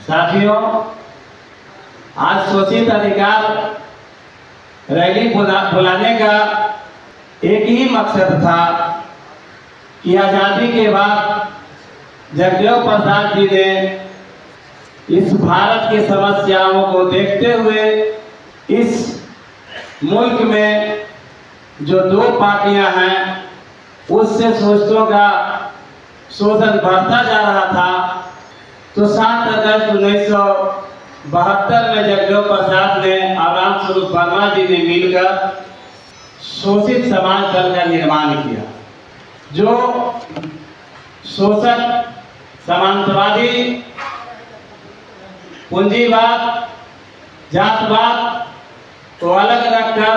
साथियों, आज शोषित अधिकार रैली बुलाने का एक ही मकसद था कि आज़ादी के बाद जगदेव प्रसाद जी ने इस भारत की समस्याओं को देखते हुए इस मुल्क में जो दो पार्टियां हैं उससे शोषितों का शोषण बढ़ता जा रहा था। तो 7 अगस्त 1972 में जगदेव प्रसाद ने और रामस्वरूप वर्मा जी ने मिलकर शोषित समाज दल का निर्माण किया, जो शोषक, समांतवादी, पूंजीवाद, जातवाद को अलग रखकर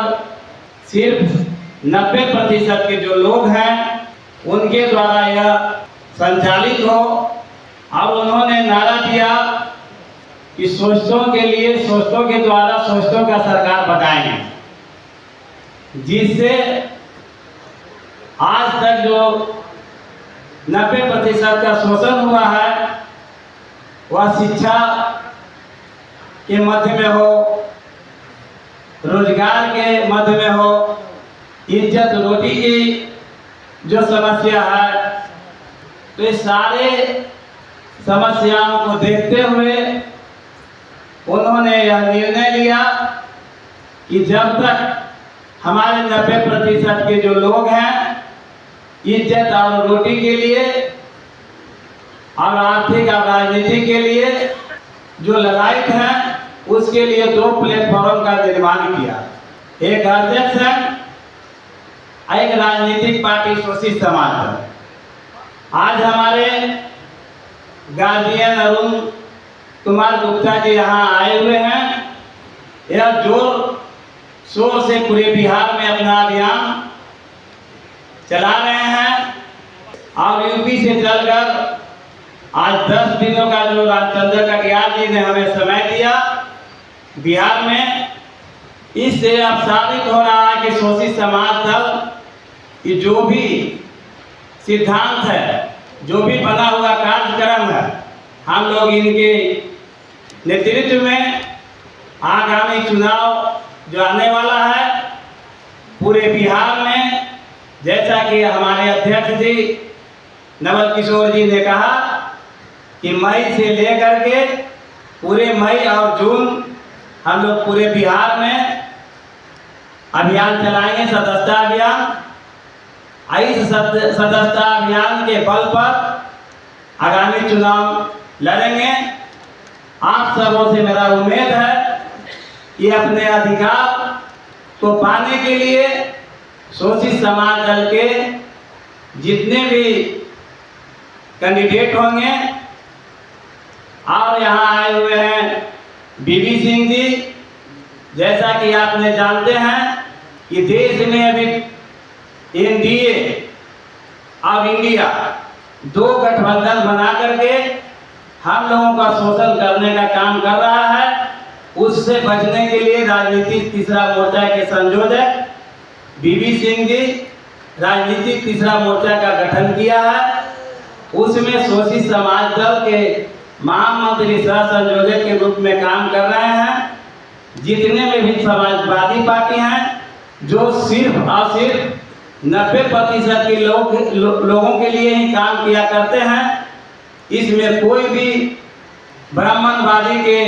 सिर्फ 90% के जो लोग हैं उनके द्वारा यह संचालित हो। और उन्होंने नारा दिया कि शोषितों के लिए, शोषितों के द्वारा शोषितों का सरकार बनाएंगे, जिससे आज तक जो 90% का शोषण हुआ है वह शिक्षा के मध्य में हो, रोजगार के मध्य में हो, इज्जत रोटी की जो समस्या है, तो ये सारे समस्याओं को देखते हुए उन्होंने यह निर्णय लिया कि जब तक हमारे 90% के जो लोग हैं इज्जत और रोटी के लिए और आर्थिक और राजनीति के लिए जो ललायत हैं, उसके लिए 2 प्लेटफॉर्म का निर्माण किया। एक अध्यक्ष है, एक राजनीतिक पार्टी शोषित समाज है। आज हमारे गार्जियन अरुण कुमार गुप्ता जी यहाँ आए हुए हैं। यह जोर शोर से पूरे बिहार में अपना अभियान चला रहे हैं और यूपी से चलकर आज 10 दिनों का जो रामचंद्र कटियार जी ने हमें समय दिया बिहार में, इससे अब साबित हो रहा है कि शोषित समाज दल की जो भी सिद्धांत है, जो भी बना हुआ कार्यक्रम है, हम लोग इनके नेतृत्व में आगामी चुनाव जो आने वाला है पूरे बिहार में, जैसा कि हमारे अध्यक्ष जी नवल किशोर जी ने कहा कि मई से लेकर के पूरे मई और जून हम लोग पूरे बिहार में अभियान चलाएंगे, सदस्यता अभियान। इस सदस्यता अभियान के बल पर आगामी चुनाव लड़ेंगे। आप सबों से मेरा उम्मीद है कि अपने अधिकार को पाने के लिए शोषित समाज दल के जितने भी कैंडिडेट होंगे, और यहाँ आए हुए हैं बीबी सिंह जी, जैसा कि आपने जानते हैं कि देश में अभी एनडीए और इंडिया 2 गठबंधन बना करके हम लोगों का शोषण करने का काम कर रहा है। उससे बचने के लिए राजनीतिक तीसरा मोर्चा के संयोजक बीबी सिंह जी राजनीतिक तीसरा मोर्चा का गठन किया है। उसमें शोषित समाज दल के महामंत्री सह संयोजक के रूप में काम कर रहे हैं। जितने में भी समाजवादी पार्टी हैं जो सिर्फ और सिर्फ 90% के लोगों के लिए ही काम किया करते हैं, इसमें कोई भी ब्राह्मणवादी के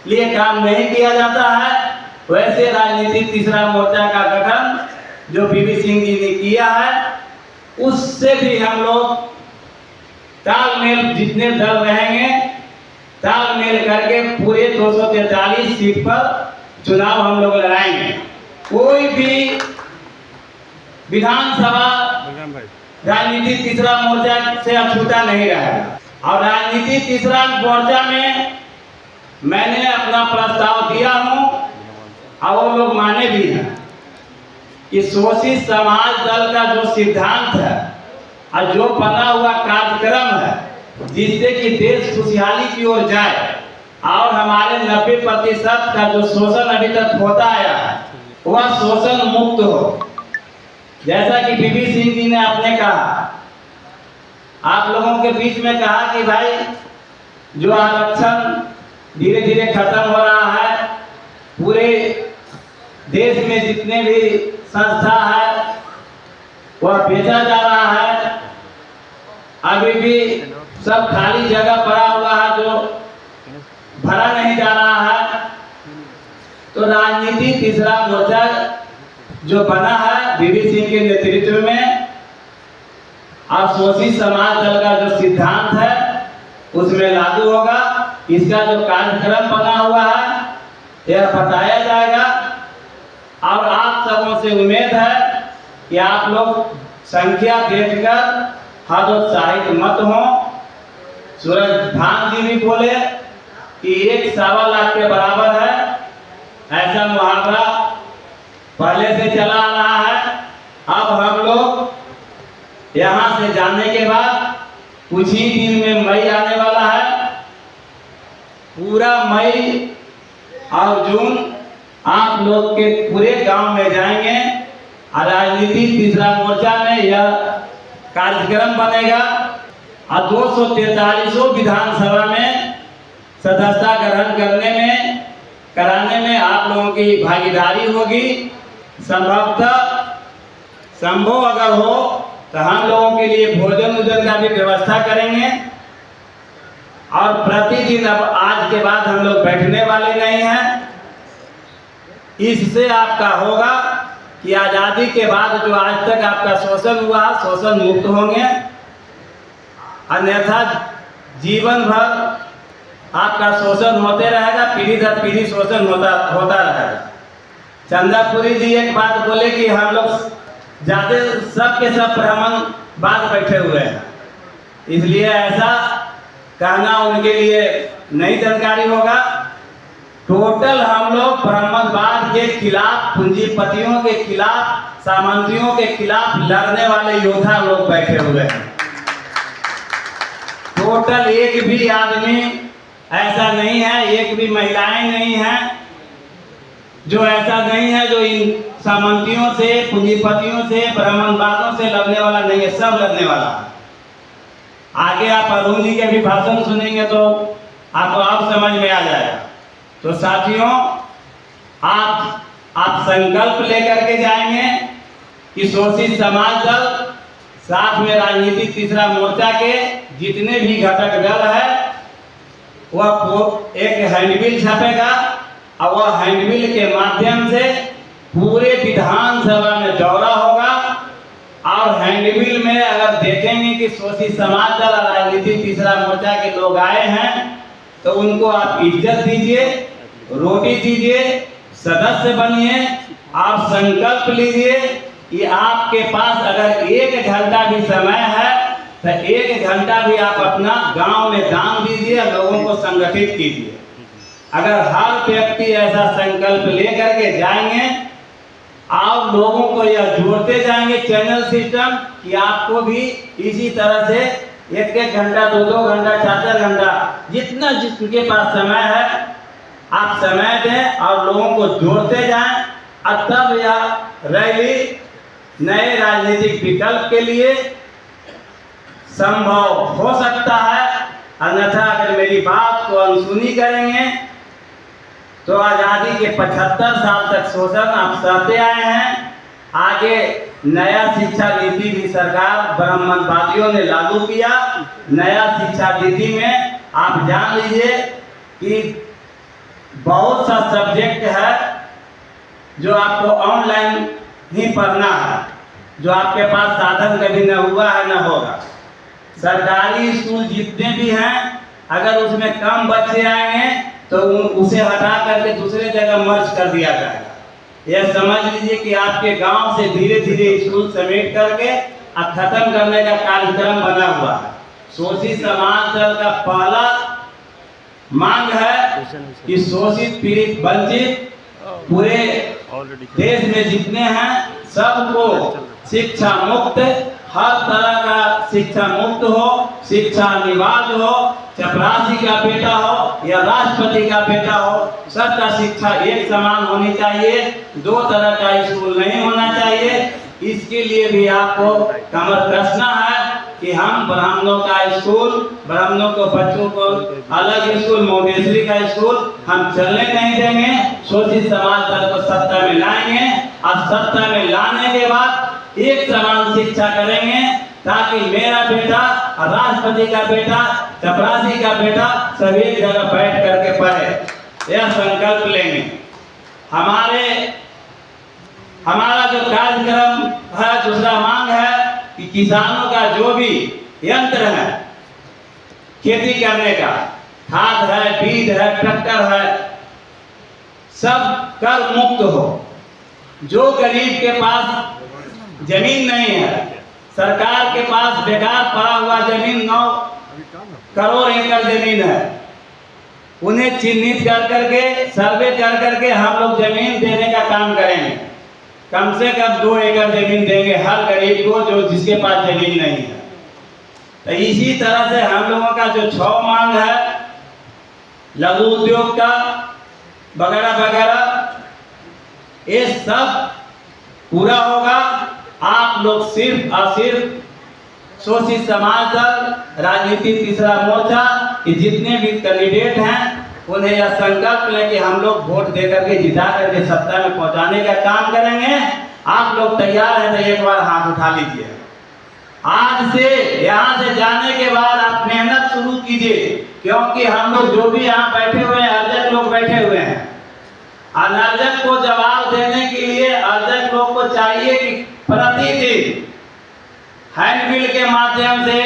लिए काम नहीं किया जाता है। वैसे राजनीतिक तीसरा मोर्चा का गठन जो बीबी सिंह जी ने किया है, उससे भी हम लोग तालमेल, जितने दल रहेंगे तालमेल करके पूरे 243 सीट पर चुनाव हम लोग लड़ाएंगे। कोई भी विधानसभा राजनीतिक तीसरा मोर्चा से अछूता नहीं रहेगा। और राजनीतिक तीसरा मोर्चा में मैंने अपना प्रस्ताव दिया हूं और वो लोग माने भी हैं कि शोषित समाज दल का जो सिद्धांत है और जो बना हुआ कार्यक्रम है, जिससे कि देश खुशहाली की ओर जाए और हमारे 90% का जो शोषण अभी तक होता आया है वह शोषण मुक्त हो। जैसा कि बीबी सिंह जी ने आपने कहा, आप लोगों के बीच में कहा कि भाई जो आरक्षण धीरे धीरे खत्म हो रहा है, पूरे देश में जितने भी संस्था है वह बेचा जा रहा है। अभी भी सब खाली जगह पड़ा हुआ है जो भरा नहीं जा रहा है। तो राजनीति तीसरा मोर्चा जो बना है बीवी सिंह के नेतृत्व में, और शोषित समाज दल का जो सिद्धांत है उसमें लागू होगा। इसका जो कार्यक्रम बना हुआ है यह बताया जाएगा, और आप सबों से उम्मीद है कि आप लोग संख्या देखकर हतोत्साहित मत हो। सूरज भान जी भी बोले कि 1.25 लाख के बराबर है, ऐसा मुहावरा पहले से चला आ रहा है। अब हम लोग यहाँ से जाने के बाद कुछ ही दिन में मई आने वाला है। पूरा मई और जून आप लोग के पूरे गांव में जाएंगे और राजनीति तीसरा मोर्चा में यह कार्यक्रम बनेगा, और 243 विधानसभा में सदस्यता ग्रहण कराने में आप लोगों की भागीदारी होगी। संभव अगर हो तो हम लोगों के लिए भोजन उजन का भी व्यवस्था करेंगे। और प्रतिदिन अब आज के बाद हम लोग बैठने वाले नहीं हैं। इससे आपका होगा कि आज़ादी के बाद जो आज तक आपका शोषण हुआ, शोषण मुक्त होंगे, अन्यथा जीवन भर आपका शोषण होते रहेगा, पीढ़ी दर पीढ़ी शोषण होता रहेगा। चंदापुरी जी एक बात बोले कि हम लोग ज़्यादा सब के सब ब्राह्मण बाद बैठे हुए हैं, इसलिए ऐसा कहना उनके लिए नहीं जानकारी होगा। टोटल हम लोग ब्राह्मणवाद के खिलाफ, पूंजीपतियों के खिलाफ, सामंतियों के खिलाफ लड़ने वाले योद्धा लोग बैठे हुए हैं। टोटल एक भी आदमी ऐसा नहीं है, एक भी महिलाएं नहीं हैं जो ऐसा नहीं है जो इन सामंतियों से, पूंजीपतियों से, ब्राह्मणवादों से लड़ने वाला नहीं है, सब लड़ने वाला है। आगे आप अरुण जी के भी भाषण सुनेंगे तो आपको आप समझ में आ जाएगा। तो साथियों, आप संकल्प लेकर के जाएंगे कि शोषित समाज दल साथ में राजनीति तीसरा मोर्चा के जितने भी घटक दल है वह एक हैंडबिल छपेगा, और वह हैंडबिल के माध्यम से पूरे विधानसभा में दौरा होगा। और हैंडबिल में अगर देखेंगे कि शोषित समाज दल और राजनीति तीसरा मोर्चा के लोग आए हैं तो उनको आप इज्जत दीजिए, रोटी दीजिए, सदस्य बनिए, आप संकल्प लीजिए कि आपके पास अगर 1 घंटा भी समय है तो 1 घंटा भी आप अपना गांव में दान दीजिए, लोगों को संगठित कीजिए। अगर हर व्यक्ति ऐसा संकल्प लेकर के जाएंगे, आप लोगों को यह जोड़ते जाएंगे चैनल सिस्टम कि आपको भी इसी तरह से 1-1 घंटा, 2-2 घंटा, 4-4 घंटा, जितना जिसके पास समय है आप समय दें और लोगों को जोड़ते जाएं। और तब यह रैली नए राजनीतिक विकल्प के लिए संभव हो सकता है। अन्यथा अगर मेरी बात को अनसुनी करेंगे तो आज़ादी के 75 साल तक शोषण आप सहते आए हैं। आगे नया शिक्षा नीति भी सरकार ब्राह्मणवादियों ने लागू किया। नया शिक्षा नीति में आप जान लीजिए कि बहुत सा सब्जेक्ट है जो आपको ऑनलाइन ही पढ़ना है, जो आपके पास साधन कभी न हुआ है न होगा। सरकारी स्कूल जितने भी हैं अगर उसमें कम बच्चे आएंगे तो उसे हटा करके दूसरे जगह मर्ज कर दिया जाएगा। यह समझ लीजिए कि आपके गांव से धीरे धीरे स्कूल समेट करके खत्म करने का कार्यक्रम बना हुआ है। शोषित समाज दल का पहला मांग है कि शोषित, पीड़ित, वंचित पूरे देश में जितने हैं सबको शिक्षा मुक्त, हर तरह का शिक्षा मुक्त हो, शिक्षा अनिवार्य हो, चपरासी का बेटा हो या राष्ट्रपति का बेटा हो, सबका शिक्षा एक समान होनी चाहिए। 2 तरह का स्कूल नहीं होना चाहिए। इसके लिए भी आपको कमर कसना है कि हम ब्राह्मणों का स्कूल, ब्राह्मणों को, बच्चों को अलग स्कूल, मोदेश्वरी का स्कूल हम चलने नहीं देंगे। शोषित समाज दल को सत्ता में लाएंगे और सत्ता में लाने के बाद एक समान शिक्षा करेंगे ताकि मेरा बेटा, राष्ट्रपति का बेटा, चपरासी का बेटा सब एक जगह बैठ करके पढ़े। यह संकल्प लेंगे। हमारा जो कार्यक्रम है, दूसरा मांग है कि किसानों का जो भी यंत्र है खेती करने का, खाद है, बीज है, ट्रैक्टर है, सब कर मुक्त हो। जो गरीब के पास जमीन नहीं है, सरकार के पास बेकार पड़ा हुआ जमीन 9 करोड़ एकड़ जमीन है, उन्हें चिन्हित कर करके, सर्वे कर करके हम लोग जमीन देने का काम करेंगे। कम से कम 2 एकड़ जमीन देंगे हर गरीब को जो जिसके पास जमीन नहीं है। तो इसी तरह से हम लोगों का जो 6 मांग है लघु उद्योग का वगैरह वगैरह, ये सब पूरा होगा। आप लोग सिर्फ और सिर्फ शोषित समाज दल, राजनीतिक तीसरा मोर्चा के जितने भी कैंडिडेट हैं उन्हें यह संकल्प लें कि हम लोग वोट दे करके जिता करके सत्ता में पहुंचाने का काम करेंगे। आप लोग तैयार हैं तो एक बार हाथ उठा लीजिए। आज से यहाँ से जाने के बाद आप मेहनत शुरू कीजिए, क्योंकि हम लोग जो भी यहाँ बैठे हुए हैं, अर्जक लोग बैठे हुए हैं। अनर्जक को जवाब देने के लिए अर्जक लोग को चाहिए कि प्रतिदिन हैंडबिल के माध्यम से,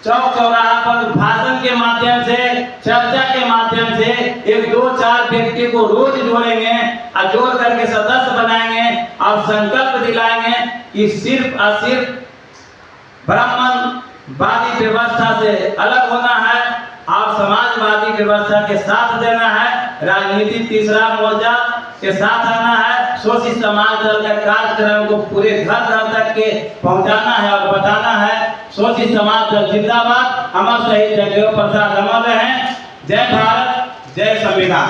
चौक चौराहा पर भाषण के माध्यम से, चर्चा के माध्यम से 1-2-4 व्यक्ति को रोज जोड़ेंगे और जोड़ करके सदस्य बनाएंगे और संकल्प दिलाएंगे कि सिर्फ और सिर्फ ब्राह्मणवादी व्यवस्था से अलग होना है और समाजवादी व्यवस्था के साथ देना है। राजनीति तीसरा मोर्चा के साथ आना है। शोषित समाज दल का कार्यक्रम को पूरे घर घर तक के पहुंचाना है और बताना है। शोषित समाज दल जिंदाबाद। अमर शहीद जगदेव प्रसाद अमर हैं। जय भारत, जय संविधान।